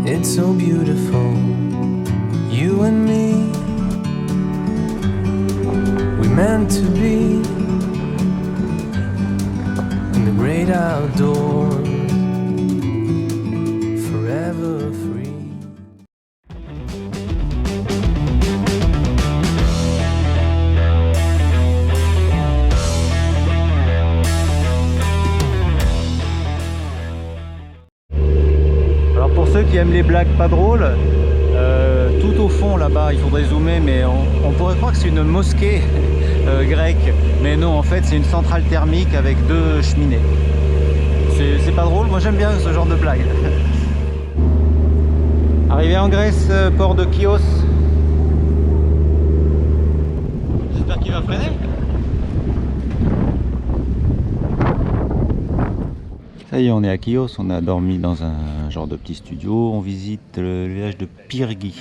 It's so beautiful, you and me. We meant to be in the great outdoors, forever free. Alors pour ceux qui aiment les blagues pas drôles, tout au fond là-bas, il faudrait zoomer, mais on pourrait croire que c'est une mosquée grecque, mais non, en fait c'est une centrale thermique avec 2 cheminées. C'est pas drôle, moi j'aime bien ce genre de blague. Arrivé en Grèce, port de Chios. J'espère qu'il va freiner. Ça y est, on est à Chios, on a dormi dans un genre de petit studio, on visite le village de Pyrgi.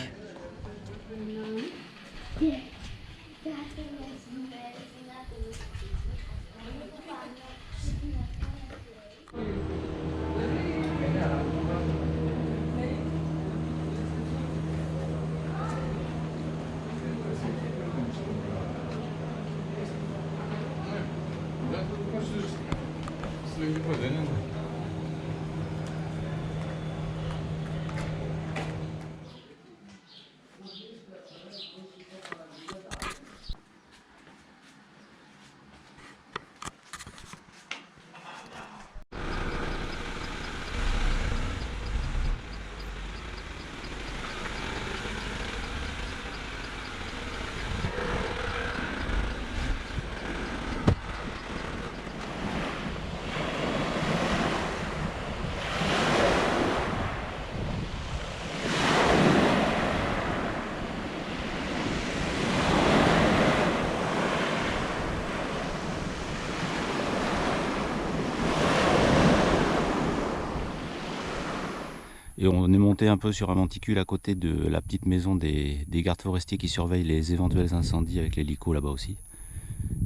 Et on est monté un peu sur un monticule à côté de la petite maison des gardes forestiers qui surveillent les éventuels incendies avec l'hélico là-bas aussi.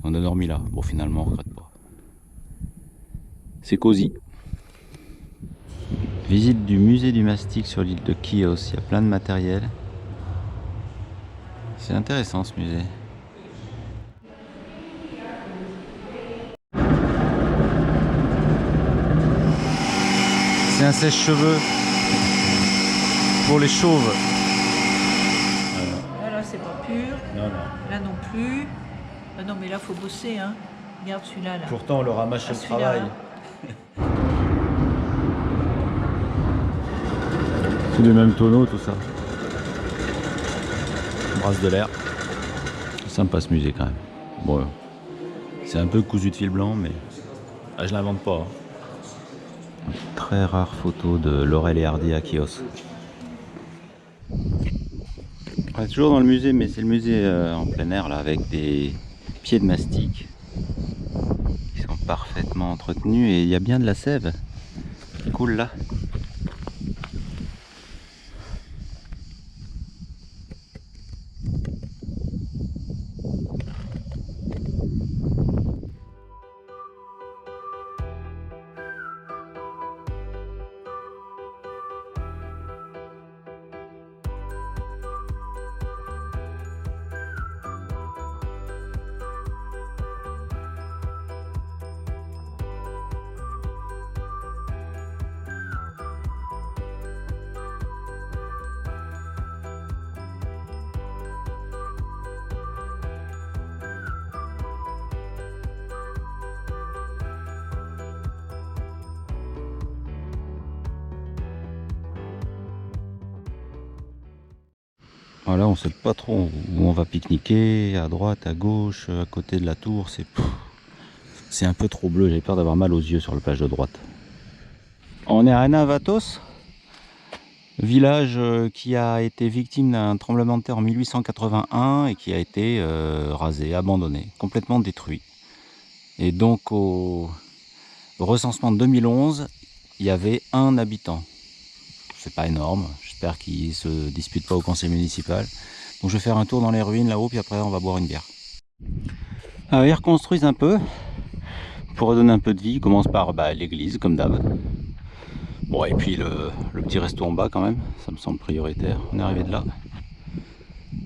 On a dormi là. Bon, finalement, on regrette pas. C'est cosy. Visite du musée du mastic sur l'île de Chios. Il y a plein de matériel. C'est intéressant ce musée. C'est un sèche-cheveux pour les chauves. Là c'est pas pur. Non. Là non plus. Ah non mais là faut bosser hein. Regarde celui-là là. Pourtant on leur a mâché le travail. C'est les mêmes tonneaux tout ça. On brasse de l'air. C'est sympa ce musée quand même. Bon, c'est un peu cousu de fil blanc mais je l'invente pas. Hein. Très rare photo de Laurel et Hardy à Chios. On est toujours dans le musée, mais c'est le musée en plein air là, avec des pieds de mastic qui sont parfaitement entretenus et il y a bien de la sève qui coule là. Voilà, on sait pas trop où on va pique-niquer, à droite, à gauche, à côté de la tour, c'est un peu trop bleu, j'ai peur d'avoir mal aux yeux sur la plage de droite. On est à Anavatos, village qui a été victime d'un tremblement de terre en 1881 et qui a été rasé, abandonné, complètement détruit. Et donc au recensement de 2011, il y avait 1 habitant. C'est pas énorme, j'espère qu'ils se disputent pas au conseil municipal. Donc je vais faire un tour dans les ruines là-haut, puis après on va boire une bière. Alors ils reconstruisent un peu pour redonner un peu de vie. Ils commencent par l'église comme d'hab. Bon, et puis le petit resto en bas quand même, ça me semble prioritaire. On est arrivé de là.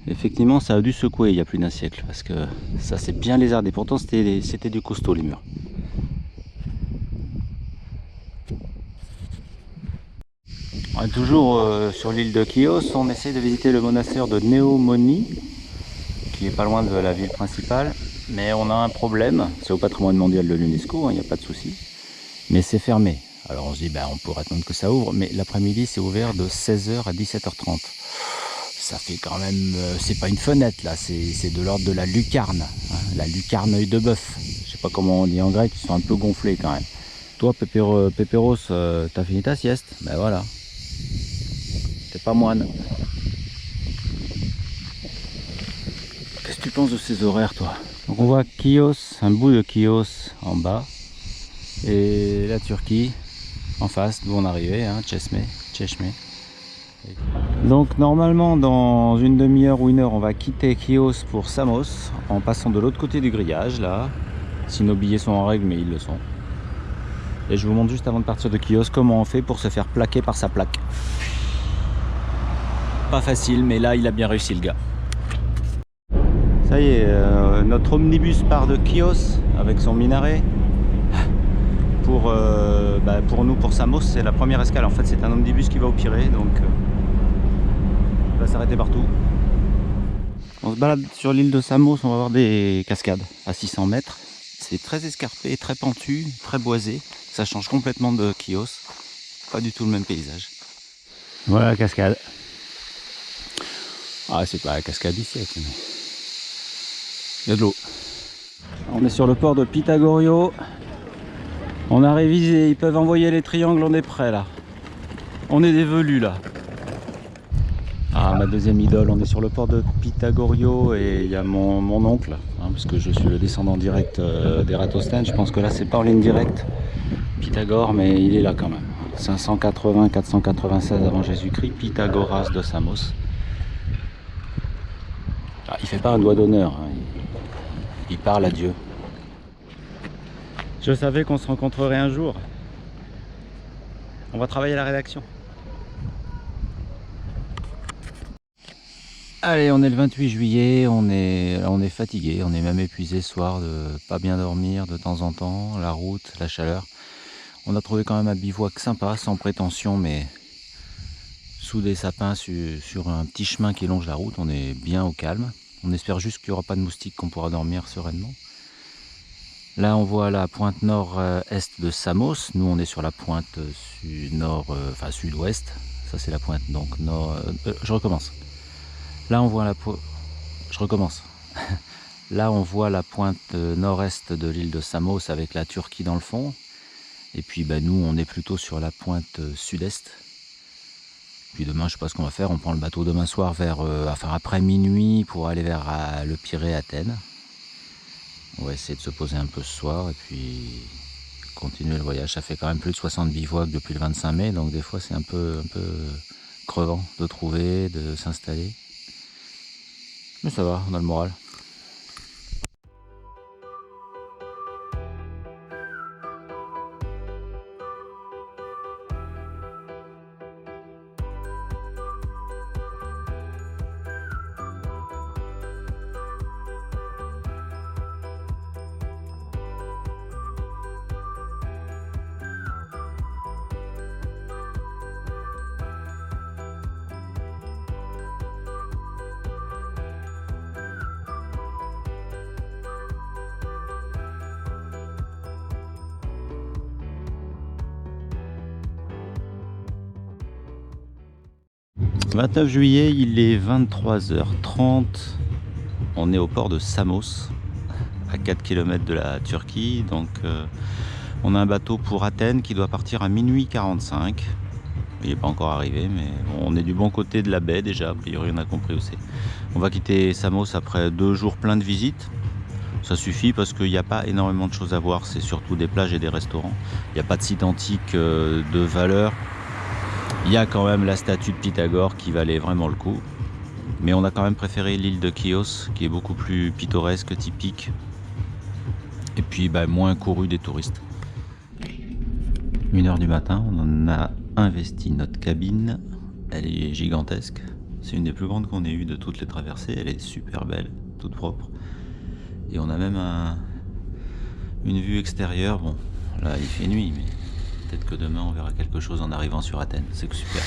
Effectivement, ça a dû secouer il y a plus d'un siècle, parce que ça s'est bien lézardé. Pourtant, c'était du costaud les murs. On est toujours sur l'île de Chios. On essaie de visiter le monastère de Néomoni, qui est pas loin de la ville principale. Mais on a un problème, c'est au patrimoine mondial de l'UNESCO, il n'y a pas de souci. Mais c'est fermé. Alors on se dit, ben, on pourrait attendre que ça ouvre, mais l'après-midi c'est ouvert de 16h à 17h30. Ça fait quand même, c'est pas une fenêtre là, c'est de l'ordre de la lucarne, hein, la lucarne œil de bœuf. Je sais pas comment on dit en grec, ils sont un peu gonflés quand même. Toi Pépéros, t'as fini ta sieste? Ben voilà. T'es pas moine. Qu'est-ce que tu penses de ces horaires toi? Donc on voit Chios, un bout de Chios en bas. Et la Turquie en face, d'où on arrivait, hein, Çeşme. Donc normalement dans une demi-heure ou une heure on va quitter Chios pour Samos en passant de l'autre côté du grillage là, si nos billets sont en règle, mais ils le sont. Et je vous montre juste avant de partir de Chios comment on fait pour se faire plaquer par sa plaque. Pas facile, mais là il a bien réussi le gars. Ça y est, notre omnibus part de Chios avec son minaret. Pour nous, pour Samos, c'est la première escale. En fait, c'est un omnibus qui va au Pirée, donc il va s'arrêter partout. On se balade sur l'île de Samos, on va voir des cascades à 600 mètres. C'est très escarpé, très pentu, très boisé. Ça change complètement de Chios. Pas du tout le même paysage. Voilà la cascade. Ah, c'est pas la cascade du siècle, mais il y a de l'eau. On est sur le port de Pythagorio. On a révisé, ils peuvent envoyer les triangles, on est prêt là. On est des velus là. Ah, ma deuxième idole, on est sur le port de Pythagorio et il y a mon oncle, hein, parce que je suis le descendant direct d'Ératosthène. Je pense que là c'est pas en ligne directe Pythagore, mais il est là quand même. 580-496 avant Jésus-Christ, Pythagoras de Samos. Ah, il fait pas un doigt d'honneur, hein. Il parle à Dieu. Je savais qu'on se rencontrerait un jour. On va travailler à la rédaction. Allez, on est le 28 juillet, on est fatigué, on est même épuisé ce soir de pas bien dormir de temps en temps, la route, la chaleur. On a trouvé quand même un bivouac sympa, sans prétention, mais sous des sapins sur un petit chemin qui longe la route, on est bien au calme. On espère juste qu'il n'y aura pas de moustiques, qu'on pourra dormir sereinement. Là on voit la pointe nord-est de Samos, nous on est sur la pointe sud-ouest, ça c'est la pointe donc nord... je recommence. Là on voit Là on voit la pointe nord-est de l'île de Samos avec la Turquie dans le fond. Et puis nous on est plutôt sur la pointe sud-est. Puis demain je sais pas ce qu'on va faire, on prend le bateau demain soir après minuit pour aller vers le Pirée, Athènes. On va essayer de se poser un peu ce soir et puis continuer le voyage. Ça fait quand même plus de 60 bivouacs depuis le 25 mai, donc des fois c'est un peu crevant de trouver, de s'installer. Mais ça va, on a le moral. Le 29 juillet, il est 23h30. On est au port de Samos, à 4 km de la Turquie. Donc on a un bateau pour Athènes qui doit partir à minuit 45. Il n'est pas encore arrivé, mais bon, on est du bon côté de la baie déjà. A priori, on a compris où c'est. On va quitter Samos après 2 jours pleins de visites. Ça suffit parce qu'il n'y a pas énormément de choses à voir. C'est surtout des plages et des restaurants. Il n'y a pas de site antique de valeur. Il y a quand même la statue de Pythagore qui valait vraiment le coup. Mais on a quand même préféré l'île de Chios, qui est beaucoup plus pittoresque, typique. Et puis moins couru des touristes. 1h du matin, on en a investi notre cabine. Elle est gigantesque. C'est une des plus grandes qu'on ait eues de toutes les traversées. Elle est super belle, toute propre. Et on a même une vue extérieure. Bon, là il fait nuit, mais peut-être que demain on verra quelque chose en arrivant sur Athènes. C'est que super.